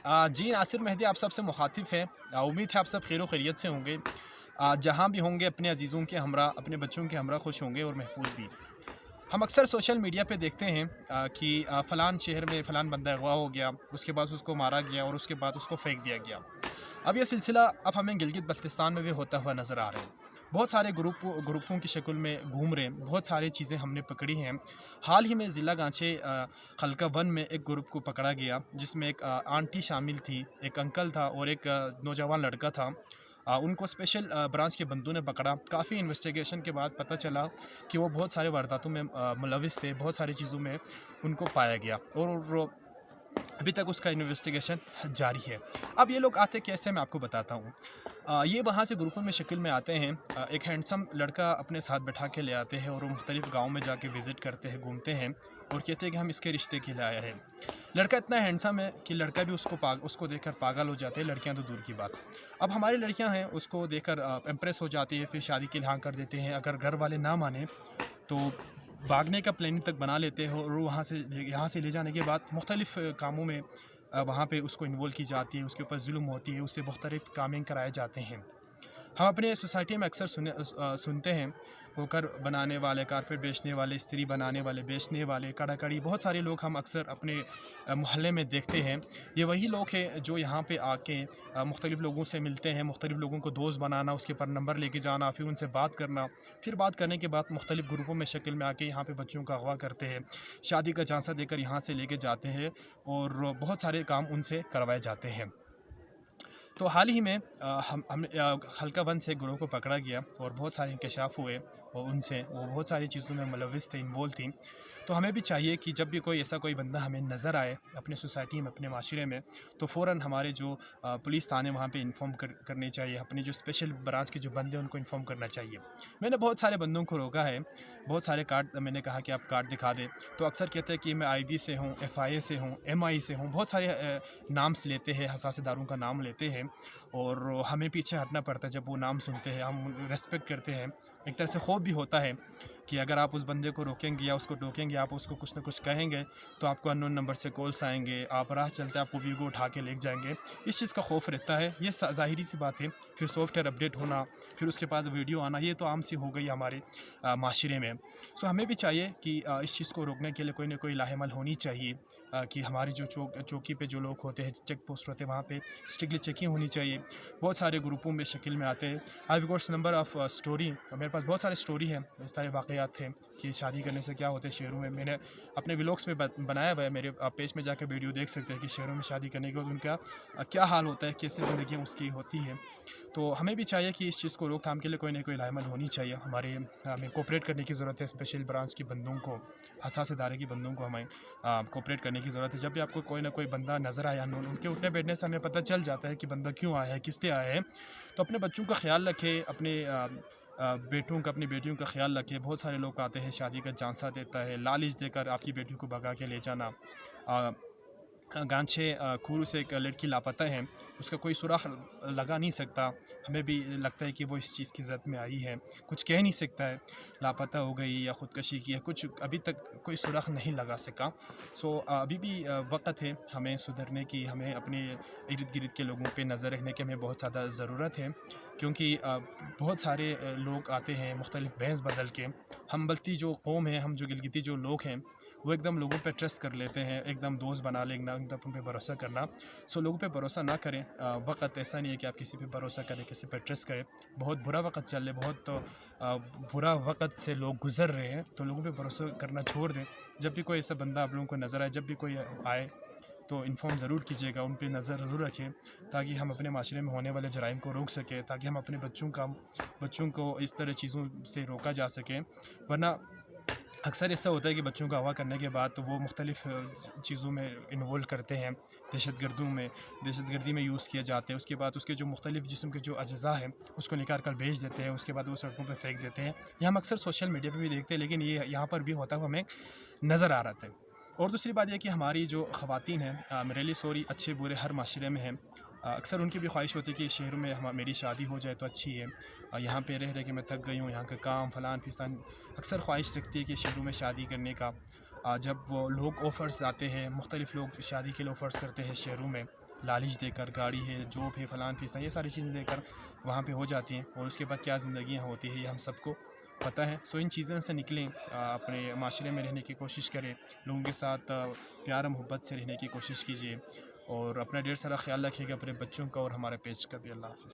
जी, नासिर मेहदी आप सबसे मुखातिब हैं। उम्मीद है आप सब खैर खैरियत से होंगे। जहाँ भी होंगे अपने अज़ीज़ों के हमरा, अपने बच्चों के हमरा खुश होंगे और महफूज भी। हम अक्सर सोशल मीडिया पे देखते हैं कि फ़लान शहर में फ़लान बंदा अगवा हो गया, उसके बाद उसको मारा गया और उसके बाद उसको फेंक दिया गया। अब ये सिलसिला अब हमें गिलगित बल्तिस्तान में भी होता हुआ नज़र आ रहा है। बहुत सारे ग्रुपों की शक्ल में घूम रहे हैं, बहुत सारी चीज़ें हमने पकड़ी हैं। हाल ही में ज़िला गांचे खलका वन में एक ग्रुप को पकड़ा गया, जिसमें एक आंटी शामिल थी, एक अंकल था और एक नौजवान लड़का था। उनको स्पेशल ब्रांच के बंदों ने पकड़ा। काफ़ी इन्वेस्टिगेशन के बाद पता चला कि वो बहुत सारे वारदातों में मुलविस थे, बहुत सारी चीज़ों में उनको पाया गया और अभी तक उसका इन्वेस्टिगेशन जारी है। अब ये लोग आते कैसे, मैं आपको बताता हूँ। ये वहाँ से ग्रुपों में शक्ल में आते हैं। एक हैंडसम लड़का अपने साथ बैठा के ले आते हैं और वो मुख्तलिफ़ गाँव में जाके विज़िट करते हैं, घूमते हैं और कहते हैं कि हम इसके रिश्ते के लिए आए हैं। लड़का इतना हैंडसम है कि लड़का भी उसको देखकर पागल हो जाते हैं, लड़कियाँ तो दूर की बात। अब हमारी लड़कियाँ हैं, उसको देखकर इम्प्रेस हो जाती है, फिर शादी के लिए हाँ कर देते हैं। अगर घर वाले ना माने तो भागने का प्लानिंग तक बना लेते हो और यहाँ से ले जाने के बाद मुख्तलिफ़ कामों में वहाँ पे उसको इन्वॉल्व की जाती है, उसके ऊपर जुल्म होती है, उससे मुख्तलिफ़ कामें कराए जाते हैं। हम अपने सोसाइटी में अक्सर सुनते हैं, कुकर बनाने वाले, कारपेट बेचने वाले, इस्त्री बनाने वाले, बेचने वाले, कड़ा कड़ी, बहुत सारे लोग हम अक्सर अपने मोहल्ले में देखते हैं। ये वही लोग हैं जो यहाँ पे आके मुख्तलिफ़ लोगों से मिलते हैं, मुख्तलिफ़ लोगों को दोस्त बनाना, उसके ऊपर नंबर लेके जाना, फिर उनसे बात करना, फिर बात करने के बाद मुख्तलिफ़ ग्रुपों में शक्ल में आके यहाँ पे बच्चों का अगवा करते हैं, शादी का झांसा देकर यहाँ से लेके जाते हैं और बहुत सारे काम उनसे करवाए जाते हैं। तो हाल ही में हमने हल्का वन से एक गिरोह को पकड़ा गया और बहुत सारे इंकशाफ हुए और उनसे वो बहुत सारी चीज़ों में मुलविस थे, इन्वॉल्व थी। तो हमें भी चाहिए कि जब भी कोई ऐसा कोई बंदा हमें नज़र आए अपने सोसाइटी में, अपने माशरे में, तो फ़ौरन हमारे जो पुलिस थाने वहाँ पे इन्फॉर्म करनी चाहिए। अपने जो स्पेशल ब्रांच के जो बंदे हैं उनको इन्फॉर्म करना चाहिए। मैंने बहुत सारे बंदों को रोका है, बहुत सारे कार्ड मैंने कहा कि आप कार्ड दिखा दें, तो अक्सर कहते हैं कि मैं IB से हूँ, FIA से हूँ, MI से हूँ, बहुत सारे नाम्स लेते हैं, हसास इदारों का नाम लेते हैं और हमें पीछे हटना पड़ता है जब वो नाम सुनते हैं। हम रिस्पेक्ट करते हैं, एक तरह से खौफ भी होता है कि अगर आप उस बंदे को रोकेंगे या उसको टोकेंगे, आप उसको कुछ ना कुछ कहेंगे तो आपको अननोन नंबर से कॉल्स आएंगे, आप राह चलते आपको वीगो उठा के ले जाएंगे। इस चीज़ का खौफ रहता है, ये ज़ाहिरी सी बात है। फिर सॉफ्टवेयर अपडेट होना, फिर उसके बाद वीडियो आना, ये तो आम सी हो गई हमारे माशरे में। सो हमें भी चाहिए कि इस चीज़ को रोकने के लिए कोई ना कोई लाहेमल होनी चाहिए कि हमारी जो चौकी पे जो लोग होते हैं, चेक पोस्ट होते हैं, वहाँ पे स्ट्रिक्टली चेकिंग होनी चाहिए। बहुत सारे ग्रुपों में शक्ल में आते हैं। आई गोट्स नंबर ऑफ़ स्टोरी, मेरे पास बहुत सारे स्टोरी हैं, इस सारे वाक़यात थे कि शादी करने से क्या होते हैं शहरों में। मैंने अपने व्लॉग्स में बनाया हुआ है, मेरे पेज में जाकर वीडियो देख सकते हैं कि शहरों में शादी करने के बाद उनका क्या हाल होता है, कैसी ज़िंदगी उसकी होती है। तो हमें भी चाहिए कि इस चीज़ को रोकथाम के लिए कोई ना कोई लाहेमल होनी चाहिए। हमें कोऑपरेट करने की ज़रूरत है, स्पेशल ब्रांच के बंदों को, हसास इदारे के बंदों को हमें कोऑपरेट करने की ज़रूरत है। जब भी आपको कोई ना कोई बंदा नज़र आया, उनके उठने बैठने से हमें पता चल जाता है कि बंदा क्यों आया है, किस लिए आया है। तो अपने बच्चों का ख्याल रखें, अपने बेटों का, अपनी बेटियों का ख्याल रखें। बहुत सारे लोग आते हैं, शादी का झांसा देता है, लालच देकर आपकी बेटियों को भगा के ले जाना। गांछे खूरू से एक लड़की लापता है, उसका कोई सुराख लगा नहीं सकता। हमें भी लगता है कि वो इस चीज़ की ज़द में आई है, कुछ कह नहीं सकता है, लापता हो गई या ख़ुदकशी की है, कुछ अभी तक कोई सुराख नहीं लगा सका। सो अभी भी वक़्त है हमें सुधरने की, हमें अपने इर्द गिर्द के लोगों पे नज़र रखने की हमें बहुत ज़्यादा ज़रूरत है। क्योंकि बहुत सारे लोग आते हैं मुख्तलिफ़ भैंस बदल के। हम बल्कि जो कौम है, हम जो गिलगिती जो लोग हैं, वो एकदम लोगों पे ट्रस्ट कर लेते हैं, एकदम दोस्त बना लेना, एकदम उन पे भरोसा करना। सो लोगों पे भरोसा ना करें। वक़्त ऐसा नहीं है कि आप किसी पे भरोसा करें, किसी पे ट्रस्ट करें। बहुत बुरा वक़्त चल रहा है, बहुत बुरा वक़्त से लोग गुज़र रहे हैं, तो लोगों पे भरोसा करना छोड़ दें। जब भी कोई ऐसा बंदा आप लोगों को नज़र आए, जब भी कोई आए, तो इन्फॉर्म ज़रूर कीजिएगा, उन पे नज़र ज़रूर रखें, ताकि हम अपने माशरे में होने वाले जराइम को रोक सकें, ताकि हम अपने बच्चों को इस तरह चीज़ों से रोका जा सके। वरना अक्सर ऐसा होता है कि बच्चों का अगवा करने के बाद तो वो मुख्तलिफ़ चीज़ों में इन्वॉल्व करते हैं, दहशतगर्दी में यूज़ किए जाते हैं। उसके बाद उसके जो मुख्तलिफ़ जिस्म के जो अज़्ज़ा हैं उसको निकाल कर बेच देते हैं, उसके बाद वो सड़कों पे फेंक देते हैं। ये हम अक्सर सोशल मीडिया पे भी देखते हैं, लेकिन ये यहाँ पर भी होता हुआ हमें नज़र आ रहा था। और दूसरी बात यह कि हमारी जो ख़वातीन हैं, रियली सॉरी, अच्छे बुरे हर माशरे में हैं। अक्सर उनकी भी ख्वाहिश होती है कि शहरों में मेरी शादी हो जाए तो अच्छी है। यहाँ पे रह के मैं थक गई हूँ, यहाँ का काम फ़लान फिसान। अक्सर ख्वाहिश रखती है कि शहरों में शादी करने का। जब वो लोग ऑफ़र्स आते हैं, मुख्तलिफ़ लोग शादी के लिए ऑफ़र्स करते हैं शहरों में, लालच देकर, गाड़ी है, जॉब है, फलान फीसा, ये सारी चीज़ें देकर वहाँ पे हो जाती हैं और उसके बाद क्या ज़िंदगी होती है ये हम सबको पता है। सो इन चीज़ों से निकलें, अपने माशरे में रहने की कोशिश करें, लोगों के साथ प्यार मोहब्बत से रहने की कोशिश कीजिए और अपना ढेर सारा ख्याल रखिएगा अपने बच्चों का और हमारे पेज का भी। अल्लाह हाफ़िज़।